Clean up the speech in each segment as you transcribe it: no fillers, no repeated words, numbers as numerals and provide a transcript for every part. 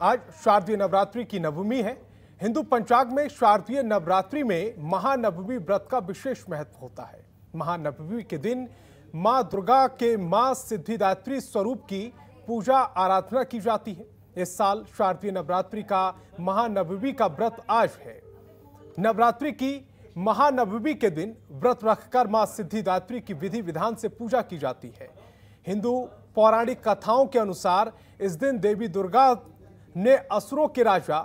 आज शारदीय नवरात्रि की नवमी है। हिंदू पंचांग में शारदीय नवरात्रि में महानवमी व्रत का विशेष महत्व होता है। महानवमी के दिन मां दुर्गा के मां सिद्धिदात्री स्वरूप की पूजा आराधना की जाती है। इस साल शारदीय नवरात्रि का महानवमी का व्रत आज है। नवरात्रि की महानवमी के दिन व्रत रखकर मां सिद्धिदात्री की विधि विधान से पूजा की जाती है। हिंदू पौराणिक कथाओं के अनुसार इस दिन देवी दुर्गा ने असुरों के राजा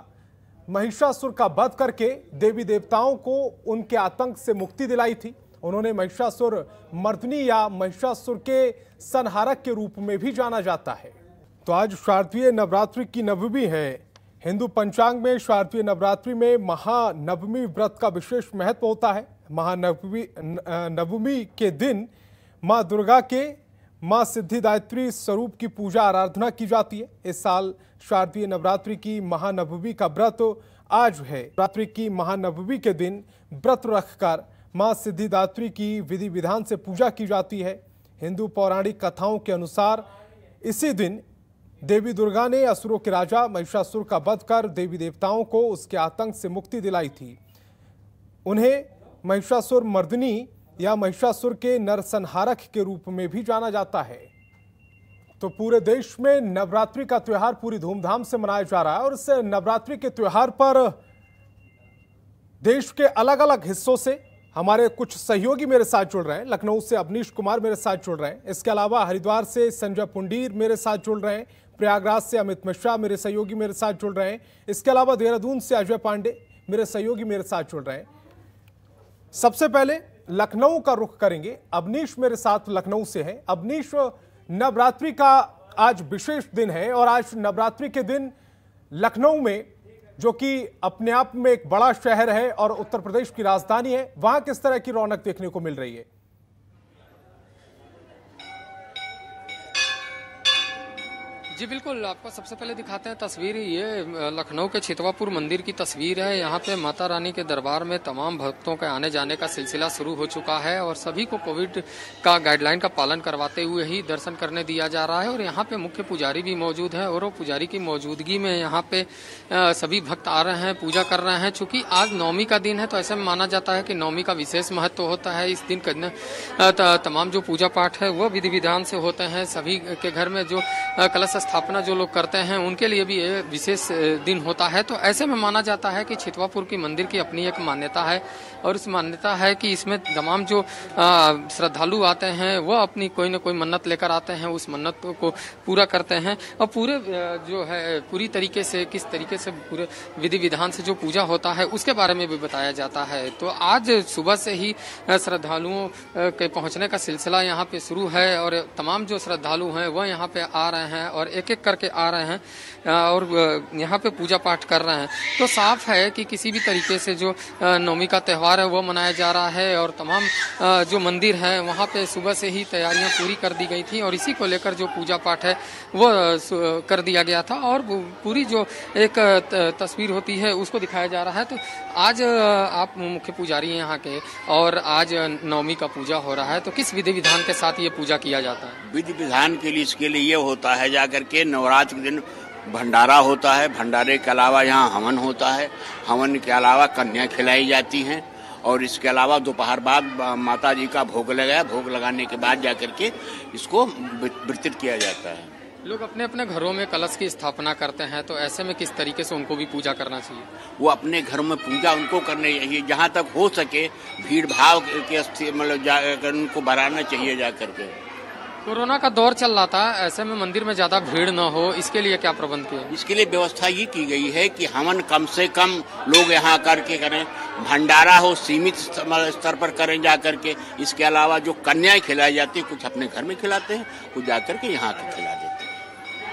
महिषासुर का वध करके देवी देवताओं को उनके आतंक से मुक्ति दिलाई थी। उन्होंने महिषासुर मर्दिनी या महिषासुर के संहारक के रूप में भी जाना जाता है। तो आज शारदीय नवरात्रि की नवमी है। हिंदू पंचांग में शारदीय नवरात्रि में महानवमी व्रत का विशेष महत्व होता है। नवमी के दिन मां दुर्गा के मां सिद्धिदात्री स्वरूप की पूजा आराधना की जाती है। इस साल शारदीय नवरात्रि की महानवमी का व्रत आज है। नवरात्रि की महानवमी के दिन व्रत रखकर मां सिद्धिदात्री की विधि विधान से पूजा की जाती है। हिंदू पौराणिक कथाओं के अनुसार इसी दिन देवी दुर्गा ने असुरों के राजा महिषासुर का वध कर देवी देवताओं को उसके आतंक से मुक्ति दिलाई थी। उन्हें महिषासुर मर्दिनी या महिषासुर के नरसंहारक के रूप में भी जाना जाता है। तो पूरे देश में नवरात्रि का त्योहार पूरी धूमधाम से मनाया जा रहा है और इस नवरात्रि के त्योहार पर देश के अलग अलग हिस्सों से हमारे कुछ सहयोगी मेरे साथ जुड़ रहे हैं। लखनऊ से अवनीश कुमार मेरे साथ जुड़ रहे हैं। इसके अलावा हरिद्वार से संजय पुंडीर मेरे साथ जुड़ रहे हैं। प्रयागराज से अमित मिश्रा मेरे सहयोगी मेरे साथ जुड़ रहे हैं। इसके अलावा देहरादून से अजय पांडे मेरे सहयोगी मेरे साथ जुड़ रहे हैं। सबसे पहले लखनऊ का रुख करेंगे। अवनीश मेरे साथ लखनऊ से है। अवनीश, नवरात्रि का आज विशेष दिन है और आज नवरात्रि के दिन लखनऊ में, जो कि अपने आप में एक बड़ा शहर है और उत्तर प्रदेश की राजधानी है, वहां किस तरह की रौनक देखने को मिल रही है? जी बिल्कुल, आपको सबसे पहले दिखाते हैं तस्वीर। ये लखनऊ के छितवापुर मंदिर की तस्वीर है। यहाँ पे माता रानी के दरबार में तमाम भक्तों के आने जाने का सिलसिला शुरू हो चुका है और सभी को कोविड का गाइडलाइन का पालन करवाते हुए ही दर्शन करने दिया जा रहा है। और यहाँ पे मुख्य पुजारी भी मौजूद है और वो पुजारी की मौजूदगी में यहाँ पे सभी भक्त आ रहे हैं, पूजा कर रहे हैं। चूंकि आज नवमी का दिन है तो ऐसे में माना जाता है कि नवमी का विशेष महत्व होता है। इस दिन तमाम जो पूजा पाठ है वो विधि विधान से होते हैं। सभी के घर में जो कलश स्थापना जो लोग करते हैं उनके लिए भी ये विशेष दिन होता है। तो ऐसे में माना जाता है कि छितवापुर की मंदिर की अपनी एक मान्यता है और इस मान्यता है कि इसमें तमाम जो श्रद्धालु आते हैं वो अपनी कोई न कोई मन्नत लेकर आते हैं, उस मन्नत को पूरा करते हैं और पूरे जो है पूरी तरीके से किस तरीके से पूरे विधि विधान से जो पूजा होता है उसके बारे में भी बताया जाता है। तो आज सुबह से ही श्रद्धालुओं के पहुंचने का सिलसिला यहाँ पे शुरू है और तमाम जो श्रद्धालु हैं वह यहाँ पे आ रहे हैं और एक एक करके आ रहे हैं और यहाँ पे पूजा पाठ कर रहे हैं। तो साफ है कि किसी भी तरीके से जो नवमी का त्योहार है वो मनाया जा रहा है और तमाम जो मंदिर है वहाँ पे सुबह से ही तैयारियां पूरी कर दी गई थी और इसी को लेकर जो पूजा पाठ है वो कर दिया गया था और पूरी जो एक तस्वीर होती है उसको दिखाया जा रहा है। तो आज आप मुख्य पुजारी हैं यहाँ के और आज नवमी का पूजा हो रहा है, तो किस विधि विधान के साथ ये पूजा किया जाता है? विधि विधान के लिए इसके लिए ये होता है जाकर के नवरात्र के दिन भंडारा होता है। भंडारे के अलावा यहाँ हवन होता है। हवन के अलावा कन्या खिलाई जाती हैं और इसके अलावा दोपहर बाद माता जी का भोग लगाया। भोग लगाने के बाद जाकर के इसको वितरित किया जाता है। लोग अपने अपने घरों में कलश की स्थापना करते हैं, तो ऐसे में किस तरीके से उनको भी पूजा करना चाहिए? वो अपने घरों में पूजा उनको करनी चाहिए, जहाँ तक हो सके भीड़ भाव के मतलब उनको बढ़ाना चाहिए जाकर के। कोरोना का दौर चल रहा था, ऐसे में मंदिर में ज्यादा भीड़ न हो, इसके लिए क्या प्रबंध किए? इसके लिए व्यवस्था ये की गई है कि हवन कम से कम लोग यहाँ करके करें, भंडारा हो सीमित स्तर पर करें जाकर के। इसके अलावा जो कन्याएं खिलाई जाती है कुछ अपने घर में खिलाते हैं, कुछ जाकर के यहाँ खिला देते हैं।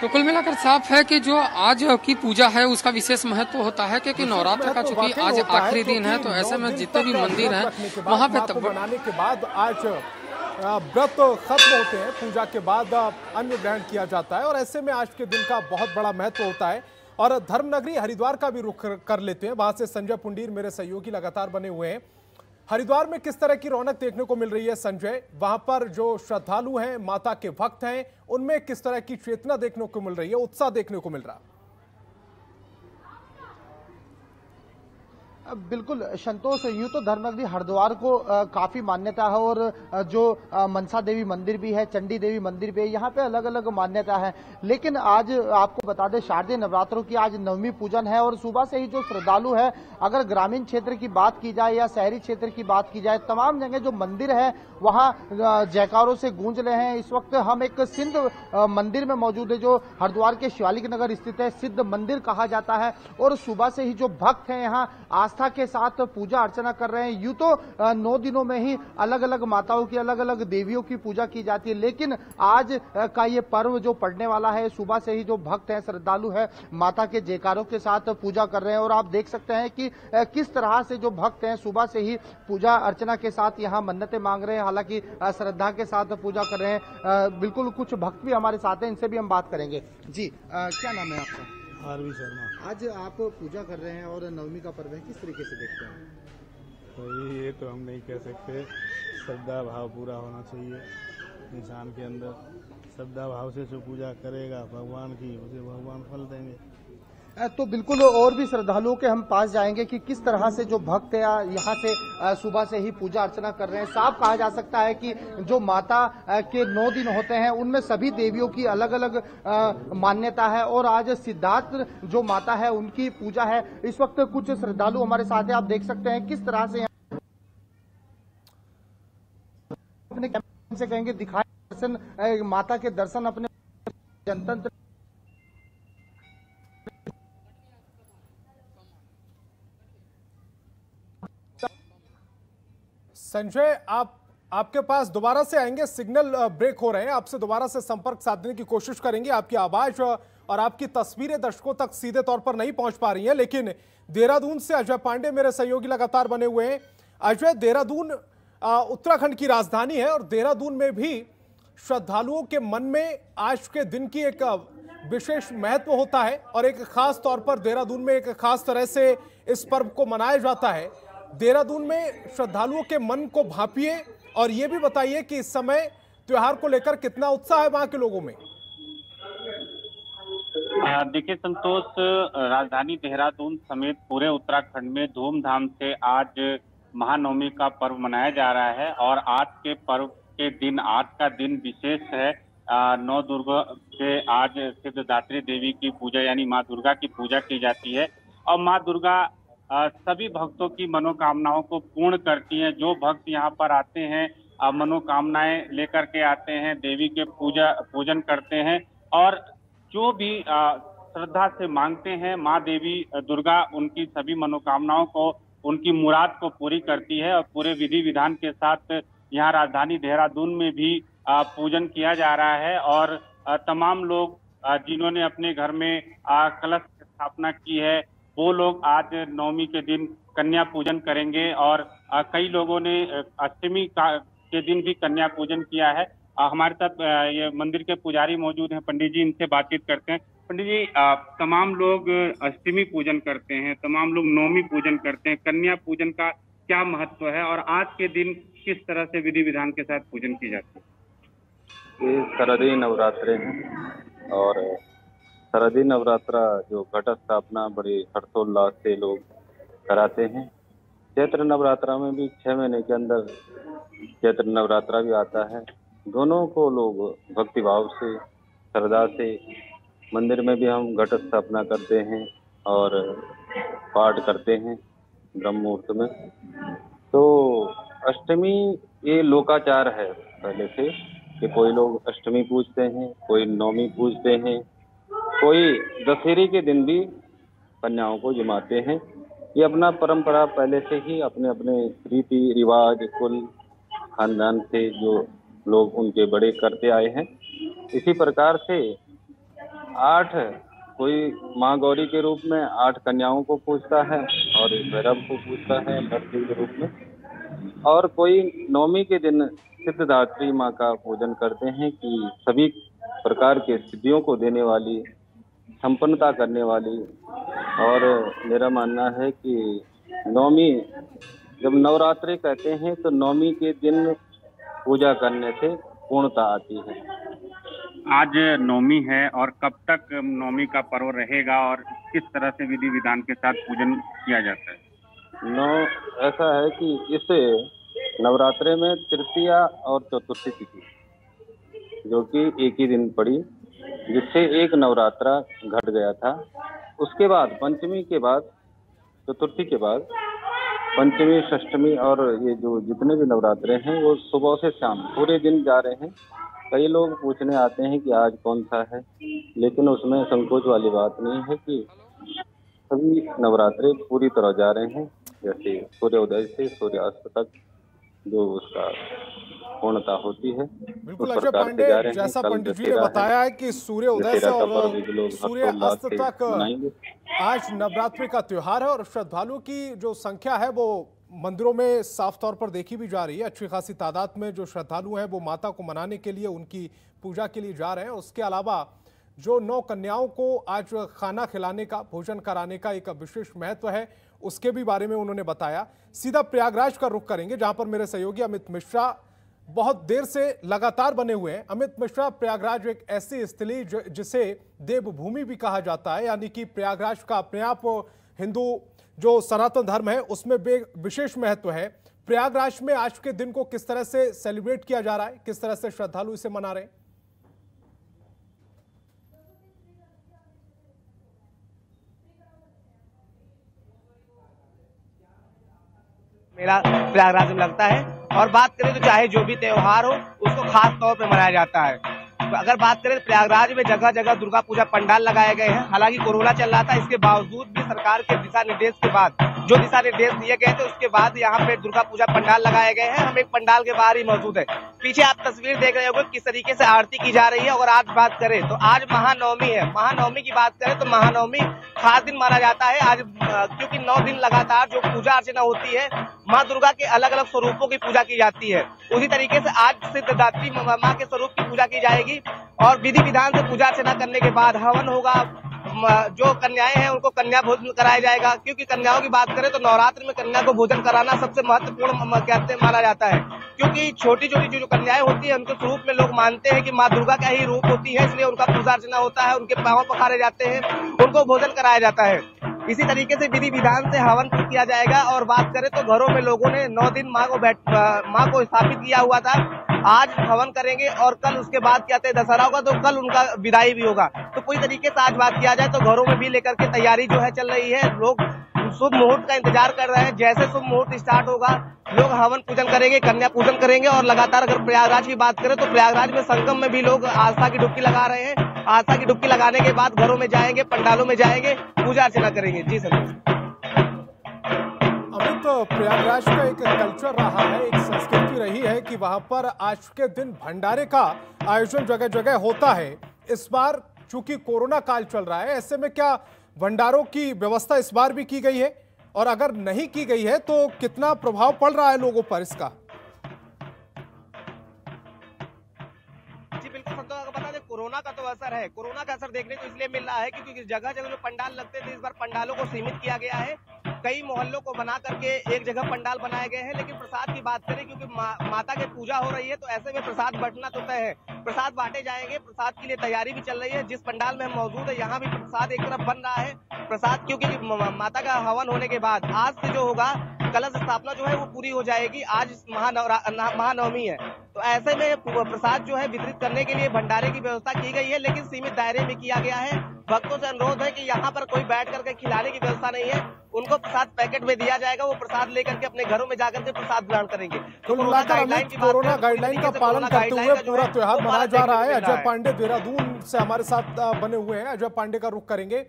तो कुल मिलाकर साफ है कि जो आज की पूजा है उसका विशेष महत्व होता है क्योंकि नवरात्र का चूंकि आज आखिरी दिन है तो ऐसे में जितने भी मंदिर हैं वहाँ पे बनाने के बाद आज व्रत खत्म होते हैं। पूजा के बाद अन्न ग्रहण किया जाता है और ऐसे में आज के दिन का बहुत बड़ा महत्व होता है। और धर्मनगरी हरिद्वार का भी रुख कर लेते हैं। वहां से संजय पुंडीर मेरे सहयोगी लगातार बने हुए हैं। हरिद्वार में किस तरह की रौनक देखने को मिल रही है संजय? वहां पर जो श्रद्धालु हैं, माता के भक्त हैं, उनमें किस तरह की चेतना देखने को मिल रही है, उत्साह देखने को मिल रहा है? बिल्कुल संतोष, यूं तो धर्मनगरी हरिद्वार को काफी मान्यता है और जो मनसा देवी मंदिर भी है, चंडी देवी मंदिर भी है, यहाँ पे अलग अलग मान्यता है। लेकिन आज आपको बता दें शारदीय नवरात्रों की आज नवमी पूजन है और सुबह से ही जो श्रद्धालु है, अगर ग्रामीण क्षेत्र की बात की जाए या शहरी क्षेत्र की बात की जाए, तमाम जगह जो मंदिर है वहाँ जयकारों से गूंज रहे हैं। इस वक्त हम एक सिद्ध मंदिर में मौजूद है जो हरिद्वार के शिवालिक नगर स्थित है, सिद्ध मंदिर कहा जाता है। और सुबह से ही जो भक्त हैं यहाँ आस्था के साथ पूजा अर्चना कर रहे हैं। यूं तो 9 दिनों में ही अलग अलग माताओं की, अलग अलग देवियों की पूजा की जाती है, लेकिन आज का ये पर्व जो पड़ने वाला है, सुबह से ही जो भक्त हैं, श्रद्धालु है, माता के जयकारों के साथ पूजा कर रहे हैं। और आप देख सकते हैं कि किस तरह से जो भक्त हैं सुबह से ही पूजा अर्चना के साथ यहाँ मन्नतें मांग रहे हैं, हालांकि श्रद्धा के साथ पूजा कर रहे हैं। बिल्कुल कुछ भक्त भी हमारे साथ हैं, इनसे भी हम बात करेंगे। जी क्या नाम है आपका? आरवी शर्मा। आज आप पूजा कर रहे हैं और नवमी का पर्व है, किस तरीके से देखते हैं? तो ये तो हम नहीं कह सकते, श्रद्धा भाव पूरा होना चाहिए इंसान के अंदर। श्रद्धा भाव से जो पूजा करेगा भगवान की, उसे भगवान फल देंगे। तो बिल्कुल और भी श्रद्धालुओं के हम पास जाएंगे कि किस तरह से जो भक्त है यहाँ से सुबह से ही पूजा अर्चना कर रहे हैं। साफ कहा जा सकता है कि जो माता के 9 दिन होते हैं उनमें सभी देवियों की अलग अलग मान्यता है और आज सिद्धार्थ जो माता है उनकी पूजा है। इस वक्त कुछ श्रद्धालु हमारे साथ है, आप देख सकते हैं किस तरह से अपने कैमरे से कहेंगे दिखाए दर्शन, माता के दर्शन अपने जनतंत्र। संजय, आपके पास दोबारा से आएंगे, सिग्नल ब्रेक हो रहे हैं, आपसे दोबारा से संपर्क साधने की कोशिश करेंगे। आपकी आवाज और आपकी तस्वीरें दर्शकों तक सीधे तौर पर नहीं पहुंच पा रही हैं, लेकिन देहरादून से अजय पांडे मेरे सहयोगी लगातार बने हुए हैं। अजय, देहरादून उत्तराखंड की राजधानी है और देहरादून में भी श्रद्धालुओं के मन में आज के दिन की एक विशेष महत्व होता है और एक खास तौर पर देहरादून में एक खास तरह से इस पर्व को मनाया जाता है। देहरादून में श्रद्धालुओं के मन को भांपिए और ये भी बताइए कि इस समय त्योहार को लेकर कितना उत्साह है वहां के लोगों में। देखिए संतोष, राजधानी देहरादून समेत पूरे उत्तराखंड में धूमधाम से आज महानवमी का पर्व मनाया जा रहा है और आज के पर्व के दिन, आज का दिन विशेष है। 9 दुर्गा के आज सिद्धदात्री देवी की पूजा यानी माँ दुर्गा की पूजा की जाती है और माँ दुर्गा सभी भक्तों की मनोकामनाओं को पूर्ण करती हैं। जो भक्त यहाँ पर आते हैं मनोकामनाएं लेकर के आते हैं, देवी के पूजन करते हैं और जो भी श्रद्धा से मांगते हैं, माँ देवी दुर्गा उनकी सभी मनोकामनाओं को, उनकी मुराद को पूरी करती है। और पूरे विधि विधान के साथ यहाँ राजधानी देहरादून में भी पूजन किया जा रहा है और तमाम लोग जिन्होंने अपने घर में कलश स्थापना की है वो लोग आज नवमी के दिन कन्या पूजन करेंगे और कई लोगों ने अष्टमी के दिन भी कन्या पूजन किया है। हमारे साथ ये मंदिर के पुजारी मौजूद हैं, पंडित जी, इनसे बातचीत करते हैं। पंडित जी, तमाम लोग अष्टमी पूजन करते हैं, तमाम लोग नवमी पूजन करते हैं, कन्या पूजन का क्या महत्व है और आज के दिन किस तरह से विधि विधान के साथ पूजन की जाती है? ये शारदीय नवरात्रे हैं और शारदीय नवरात्रा जो घट स्थापना बड़े हर्षोल्लास से लोग कराते हैं। चैत्र नवरात्रा में भी 6 महीने के अंदर चैत्र नवरात्रा भी आता है। दोनों को लोग भक्तिभाव से, श्रद्धा से, मंदिर में भी हम घट स्थापना करते हैं और पाठ करते हैं ब्रह्म मुहूर्त में। तो अष्टमी ये लोकाचार है पहले से कि कोई लोग अष्टमी पूजते हैं, कोई नवमी पूजते हैं, कोई दशहरे के दिन भी कन्याओं को जमाते हैं। ये अपना परंपरा पहले से ही अपने अपने रीति रिवाज कुल खानदान से जो लोग उनके बड़े करते आए हैं। इसी प्रकार से 8 कोई माँ गौरी के रूप में 8 कन्याओं को पूजता है और भैरव को पूजता है लड़की के रूप में, और कोई नवमी के दिन सिद्धदात्री माँ का पूजन करते हैं कि सभी प्रकार के सिद्धियों को देने वाली, संपन्नता करने वाली। और मेरा मानना है कि नवमी, जब नवरात्रि कहते हैं तो नवमी के दिन पूजा करने से पूर्णता आती है। आज नवमी है और कब तक नवमी का पर्व रहेगा और किस तरह से विधि विधान के साथ पूजन किया जाता है? नौ ऐसा है कि इस नवरात्रे में तृतीया और चतुर्थी तिथि जो कि एक ही दिन पड़ी, जिससे एक नवरात्रा घट गया था। उसके बाद पंचमी के बाद, चतुर्थी के बाद पंचमी, षष्टमी और ये जो जितने भी नवरात्रे हैं वो सुबह से शाम पूरे दिन जा रहे हैं। कई लोग पूछने आते हैं कि आज कौन सा है, लेकिन उसमें संकोच वाली बात नहीं है कि सभी नवरात्रे पूरी तरह जा रहे हैं। जैसे सूर्योदय से सूर्यास्त तक जो उसका पूर्णता होती है, बिल्कुल उस अजय प्रकार पांडे, से जा रहे हैं। जैसा कल पंडित जी ने दशहरा है, बताया है कि सूर्योदय से दशहरा का और पर्व भी लोग सूर्य हर्षोल्लास अस्त से तक मनाएंगे। आज नवरात्रि का त्योहार है और श्रद्धालुओं की जो संख्या है वो मंदिरों में साफ तौर पर देखी भी जा रही है। अच्छी खासी तादाद में जो श्रद्धालु हैं वो माता को मनाने के लिए, उनकी पूजा के लिए जा रहे हैं। उसके अलावा जो 9 कन्याओं को आज खाना खिलाने का, भोजन कराने का एक विशेष महत्व है, उसके भी बारे में उन्होंने बताया। सीधा प्रयागराज का रुख करेंगे जहां पर मेरे सहयोगी अमित मिश्रा बहुत देर से लगातार बने हुए हैं। अमित मिश्रा, प्रयागराज एक ऐसी स्थली जिसे देवभूमि भी कहा जाता है, यानी कि प्रयागराज का अपने आप हिंदू जो सनातन धर्म है उसमें विशेष महत्व है। प्रयागराज में आज के दिन को किस तरह से सेलिब्रेट किया जा रहा है, किस तरह से श्रद्धालु इसे मना रहे हैं? मेला प्रयागराज में लगता है और बात करें तो चाहे जो भी त्योहार हो उसको खास तौर पे मनाया जाता है। तो अगर बात करें प्रयागराज में जगह जगह दुर्गा पूजा पंडाल लगाए गए हैं। हालांकि कोरोना चल रहा था, इसके बावजूद भी सरकार के दिशा निर्देश के बाद, जो दिशा निर्देश दिए गए थे उसके बाद यहाँ पे दुर्गा पूजा पंडाल लगाए गए हैं। हम एक पंडाल के बाहर ही मौजूद है। पीछे आप तस्वीर देख रहे होंगे किस तरीके से आरती की जा रही है। और आज बात करें तो आज महानवमी है। महानवमी की बात करें तो महानवमी खास दिन माना जाता है आज, क्योंकि 9 दिन लगातार जो पूजा अर्चना होती है, माँ दुर्गा के अलग अलग स्वरूपों की पूजा की जाती है। उसी तरीके से आज सिद्धदात्री माँ के स्वरूप की पूजा की जाएगी और विधि विधान से पूजा अर्चना करने के बाद हवन होगा। जो कन्याएं हैं उनको कन्या भोजन कराया जाएगा, क्योंकि कन्याओं की बात करें तो नवरात्र में कन्या को भोजन कराना सबसे महत्वपूर्ण कहते माना जाता है। क्योंकि छोटी छोटी जो कन्याएं होती है उनके स्वरूप में लोग मानते हैं कि माँ दुर्गा का ही रूप होती है, इसलिए उनका पूजा अर्चना होता है, उनके पांव पखारे जाते हैं, उनको भोजन कराया जाता है। इसी तरीके से विधि विधान से हवन किया जाएगा। और बात करें तो घरों में लोगों ने 9 दिन माँ को स्थापित किया हुआ था। आज हवन करेंगे और कल उसके बाद क्या कहते हैं दशहरा होगा, तो कल उनका विदाई भी होगा। तो पूरी तरीके से आज बात किया जाए तो घरों में भी लेकर के तैयारी जो है चल रही है। लोग शुभ मुहूर्त का इंतजार कर रहे हैं। जैसे शुभ मुहूर्त स्टार्ट होगा लोग हवन पूजन करेंगे, कन्या पूजन करेंगे। और लगातार अगर प्रयागराज की बात करें तो प्रयागराज में संगम में भी लोग आस्था की डुबकी लगा रहे हैं। आस्था की डुबकी लगाने के बाद घरों में जाएंगे, पंडालों में जाएंगे, पूजा अर्चना करेंगे। जी सर। अमित, प्रयागराज का एक कल्चर रहा है, एक संस्कृति रही है कि वहां पर आज के दिन भंडारे का आयोजन जगह जगह होता है। इस बार चूंकि कोरोना काल चल रहा है, ऐसे में क्या भंडारों की व्यवस्था इस बार भी की गई है? और अगर नहीं की गई है तो कितना प्रभाव पड़ रहा है लोगों पर इसका? जी बिल्कुल संतोष, बता दें कोरोना का तो असर है। कोरोना का असर देखने को इसलिए मिल रहा है क्योंकि जगह जगह जो पंडाल लगते थे इस बार पंडालों को सीमित किया गया है। कई मोहल्लों को बना करके एक जगह पंडाल बनाए गए हैं। लेकिन प्रसाद की बात करें, क्योंकि माता की पूजा हो रही है तो ऐसे में प्रसाद बंटना तो तय है। प्रसाद बांटे जाएंगे, प्रसाद के लिए तैयारी भी चल रही है। जिस पंडाल में हम मौजूद है यहाँ भी प्रसाद एक तरफ बन रहा है। प्रसाद क्योंकि माता का हवन होने के बाद आज से जो होगा कलश स्थापना जो है वो पूरी हो जाएगी। आज महानवमी है तो ऐसे में प्रसाद जो है वितरित करने के लिए भंडारे की व्यवस्था की गई है, लेकिन सीमित दायरे में किया गया है। भक्तों से अनुरोध है कि यहाँ पर कोई बैठ करके खिलाने की व्यवस्था नहीं है। उनको प्रसाद पैकेट में दिया जाएगा, वो प्रसाद लेकर के अपने घरों में जाकर के प्रसाद ग्रहण करेंगे। कोरोना गाइडलाइन का पालन करते हुए पूरा त्योहार मनाया जा रहा है। अजय पांडे देहरादून से हमारे साथ बने हुए हैं। अजय पांडे का रुख करेंगे।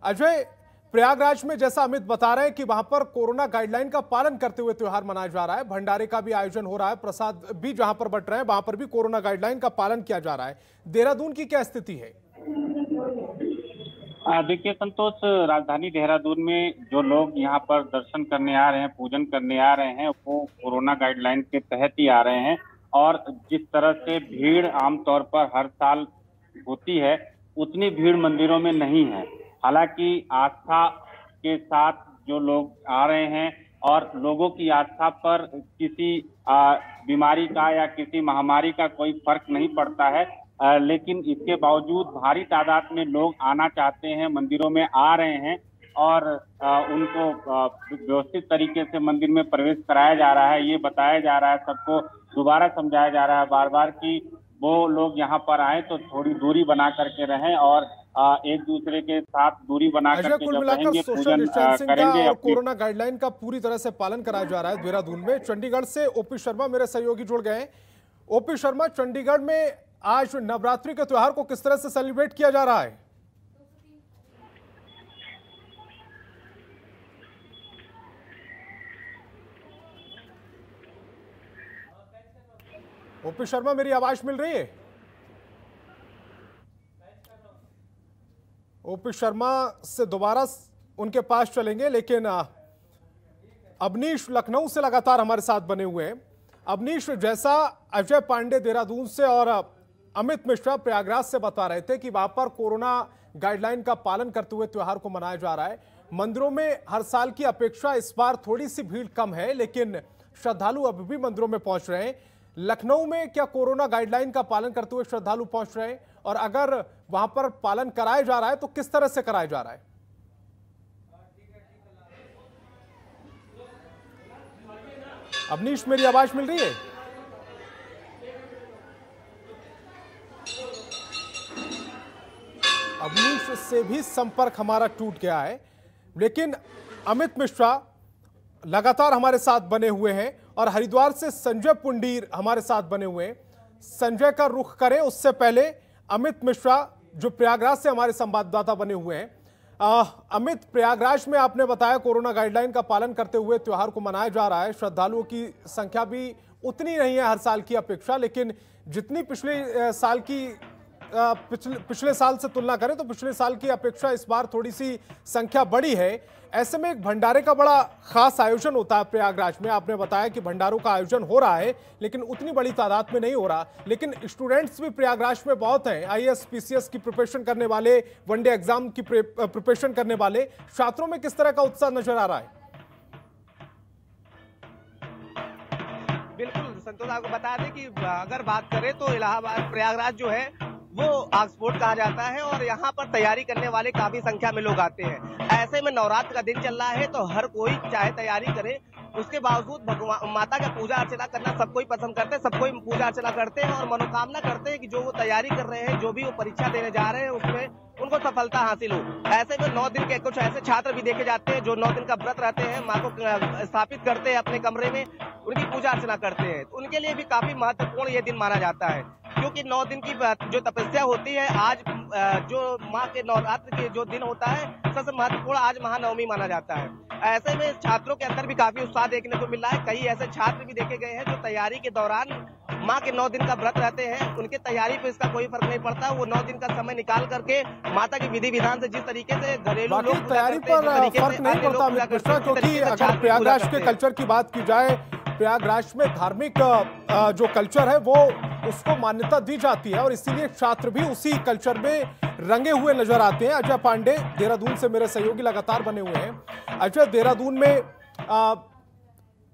अजय, प्रयागराज में जैसा अमित बता रहे हैं कि वहां पर कोरोना गाइडलाइन का पालन करते हुए त्योहार मनाया जा रहा है, भंडारे का भी आयोजन हो रहा है, प्रसाद भी जहां पर बंट रहे हैं वहां पर भी कोरोना गाइडलाइन का पालन किया जा रहा है। देहरादून की क्या स्थिति है? देखिए संतोष, राजधानी देहरादून में जो लोग यहाँ पर दर्शन करने आ रहे हैं, पूजन करने आ रहे हैं, वो कोरोना गाइडलाइन के तहत ही आ रहे हैं। और जिस तरह से भीड़ आमतौर पर हर साल होती है उतनी भीड़ मंदिरों में नहीं है। हालांकि आस्था के साथ जो लोग आ रहे हैं और लोगों की आस्था पर किसी बीमारी का या किसी महामारी का कोई फर्क नहीं पड़ता है, लेकिन इसके बावजूद भारी तादाद में लोग आना चाहते हैं, मंदिरों में आ रहे हैं। और उनको व्यवस्थित तरीके से मंदिर में प्रवेश कराया जा रहा है। ये बताया जा रहा है, सबको दोबारा समझाया जा रहा है बार बार कि वो लोग यहाँ पर आए तो थोड़ी दूरी बना करके रहें और एक दूसरे के साथ दूरी बना करके जब रहेंगे, पूजन करेंगे। और कोरोना गाइडलाइन का पूरी तरह से पालन कराया जा रहा है देहरादून में। चंडीगढ़ से ओपी शर्मा मेरे सहयोगी जुड़ गए हैं। ओपी शर्मा, चंडीगढ़ में आज नवरात्रि के त्योहार को किस तरह से सेलिब्रेट किया जा रहा है? ओपी शर्मा, मेरी आवाज मिल रही है? ओपी शर्मा से दोबारा उनके पास चलेंगे, लेकिन अवनीश लखनऊ से लगातार हमारे साथ बने हुए हैं। अवनीश, जैसा अजय पांडे देहरादून से और अमित मिश्रा प्रयागराज से बता रहे थे कि वहां पर कोरोना गाइडलाइन का पालन करते हुए त्योहार को मनाया जा रहा है। मंदिरों में हर साल की अपेक्षा इस बार थोड़ी सी भीड़ कम है, लेकिन श्रद्धालु अभी भी मंदिरों में पहुंच रहे हैं। लखनऊ में क्या कोरोना गाइडलाइन का पालन करते हुए श्रद्धालु पहुंच रहे हैं, और अगर वहां पर पालन कराया जा रहा है तो किस तरह से कराया जा रहा है? अवनीश, मेरी आवाज मिल रही है? अवनीश से भी संपर्क हमारा टूट गया है, लेकिन अमित मिश्रा लगातार हमारे साथ बने हुए हैं और हरिद्वार से संजय पुंडीर हमारे साथ बने हुए हैं। संजय का रुख करें उससे पहले अमित मिश्रा जो प्रयागराज से हमारे संवाददाता बने हुए हैं। अमित, प्रयागराज में आपने बताया कोरोना गाइडलाइन का पालन करते हुए त्योहार को मनाया जा रहा है। श्रद्धालुओं की संख्या भी उतनी नहीं है हर साल की अपेक्षा, लेकिन जितनी पिछले साल से तुलना करें तो पिछले साल की अपेक्षा इस बार थोड़ी सी संख्या बढ़ी है। ऐसे में एक भंडारे का बड़ा खास आयोजन होता है प्रयागराज में। आपने बताया कि भंडारों का आयोजन हो रहा है, लेकिन उतनी बड़ी तादाद में नहीं हो रहा। लेकिन स्टूडेंट्स भी प्रयागराज में बहुत हैं, आईएएस पीसीएस की प्रिपरेशन करने वाले, वनडे एग्जाम की प्रिपरेशन करने वाले छात्रों में किस तरह का उत्साह नजर आ रहा है? बिल्कुल संतोष, आपको बता दें कि अगर बात करें तो इलाहाबाद प्रयागराज जो है वो ऑक्सफोर्ड कहा जाता है और यहाँ पर तैयारी करने वाले काफी संख्या में लोग आते हैं। ऐसे में नवरात्र का दिन चल रहा है तो हर कोई चाहे तैयारी करे, उसके बावजूद भगवान माता का पूजा अर्चना करना सबको ही पसंद करते हैं, सबको ही पूजा अर्चना करते हैं और मनोकामना करते हैं कि जो वो तैयारी कर रहे हैं, जो भी वो परीक्षा देने जा रहे हैं, उसमें उनको सफलता हासिल हो। ऐसे में 9 दिन के कुछ ऐसे छात्र भी देखे जाते हैं जो 9 दिन का व्रत रहते हैं, माँ को स्थापित करते हैं अपने कमरे में, उनकी पूजा अर्चना करते हैं। तो उनके लिए भी काफी महत्वपूर्ण ये दिन माना जाता है, क्योंकि 9 दिन की जो तपस्या होती है, आज जो माँ के नवरात्र के जो दिन होता है सबसे महत्वपूर्ण आज महानवमी माना जाता है। ऐसे में छात्रों के अंदर भी काफी उत्साह देखने को मिल रहा है। कई ऐसे छात्र भी देखे गए हैं जो तैयारी के दौरान माँ के 9 दिन का व्रत रहते हैं, उनके तैयारी पे इसका कोई फर्क नहीं पड़ता। वो 9 दिन का समय निकाल करके माता की विधि विधान से जिस तरीके से घरेलू लोग तैयारी पर फर्क नहीं पड़ता अमित मिश्रा, क्योंकि अगर प्रयागराज के कल्चर की बात की जाए, प्रयागराज में धार्मिक जो कल्चर है वो उसको मान्यता दी जाती है और इसीलिए छात्र भी उसी कल्चर में रंगे हुए नजर आते हैं। अजय पांडे देहरादून से मेरे सहयोगी लगातार बने हुए हैं। अजय, देहरादून में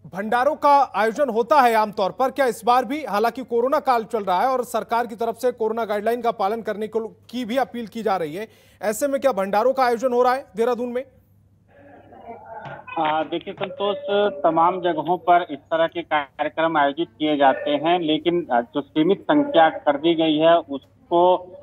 भंडारों का आयोजन होता है आमतौर पर, क्या इस बार भी, हालांकि कोरोना काल चल रहा है और सरकार की तरफ से कोरोना गाइडलाइन का पालन करने की भी अपील की जा रही है, ऐसे में क्या भंडारों का आयोजन हो रहा है देहरादून में? देखिए संतोष, तमाम जगहों पर इस तरह के कार्यक्रम आयोजित किए जाते हैं, लेकिन जो सीमित संख्या कर दी गई है उसको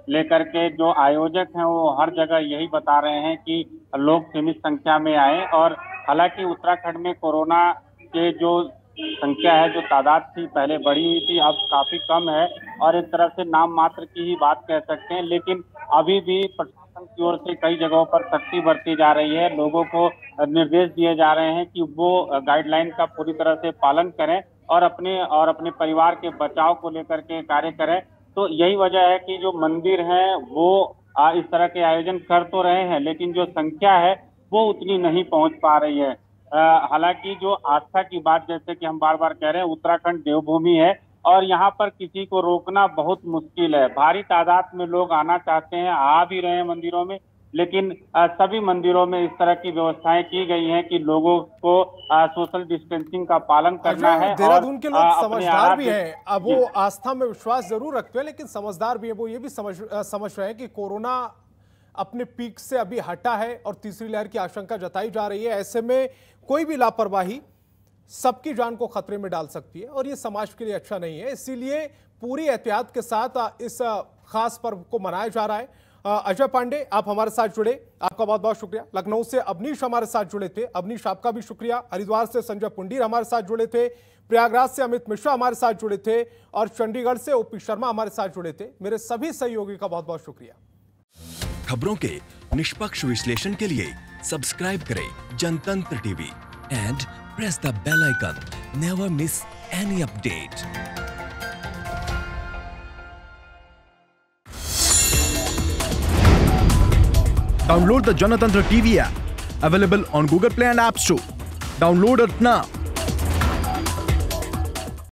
लेकर के जो आयोजक हैं वो हर जगह यही बता रहे हैं कि लोग सीमित संख्या में आए। और हालांकि उत्तराखंड में कोरोना के जो संख्या है, जो तादाद थी पहले बढ़ी हुई थी, अब काफी कम है और एक तरफ से नाम मात्र की ही बात कह सकते हैं। लेकिन अभी भी प्रशासन की ओर से कई जगहों पर सख्ती बरती जा रही है, लोगों को निर्देश दिए जा रहे हैं कि वो गाइडलाइन का पूरी तरह से पालन करें और अपने परिवार के बचाव को लेकर के कार्य करें। तो यही वजह है कि जो मंदिर हैं वो इस तरह के आयोजन कर तो रहे हैं, लेकिन जो संख्या है वो उतनी नहीं पहुंच पा रही है। हालांकि जो आस्था की बात, जैसे कि हम बार बार कह रहे हैं, उत्तराखंड देवभूमि है और यहाँ पर किसी को रोकना बहुत मुश्किल है। भारी तादाद में लोग आना चाहते हैं, आ भी रहे हैं मंदिरों में, लेकिन सभी मंदिरों में इस तरह की व्यवस्थाएं की गई हैं कि लोगों को सोशल डिस्टेंसिंग का पालन करना है। देहरादून के लोग समझदार भी हैं, अब वो आस्था में विश्वास जरूर रखते हैं, लेकिन समझदार भी है। वो ये भी समझ रहे हैं कि कोरोना अपने पीक से अभी हटा है और तीसरी लहर की आशंका जताई जा रही है। ऐसे में कोई भी लापरवाही सबकी जान को खतरे में डाल सकती है और ये समाज के लिए अच्छा नहीं है। इसीलिए पूरी एहतियात के साथ इस खास पर्व को मनाया जा रहा है। अजय पांडे, आप हमारे साथ जुड़े, आपका बहुत बहुत शुक्रिया। लखनऊ से अवनीश हमारे साथ जुड़े थे, अवनीश आपका भी शुक्रिया। हरिद्वार से संजय पुंडीर हमारे साथ जुड़े थे, प्रयागराज से अमित मिश्रा हमारे साथ जुड़े थे और चंडीगढ़ से ओपी शर्मा हमारे साथ जुड़े थे। मेरे सभी सहयोगी का बहुत बहुत शुक्रिया। खबरों के निष्पक्ष विश्लेषण के लिए सब्सक्राइब करें Janatantra TV and press the bell icon. Never miss any update. Download the Janatantra TV app, available on Google Play and App Store. Download it now.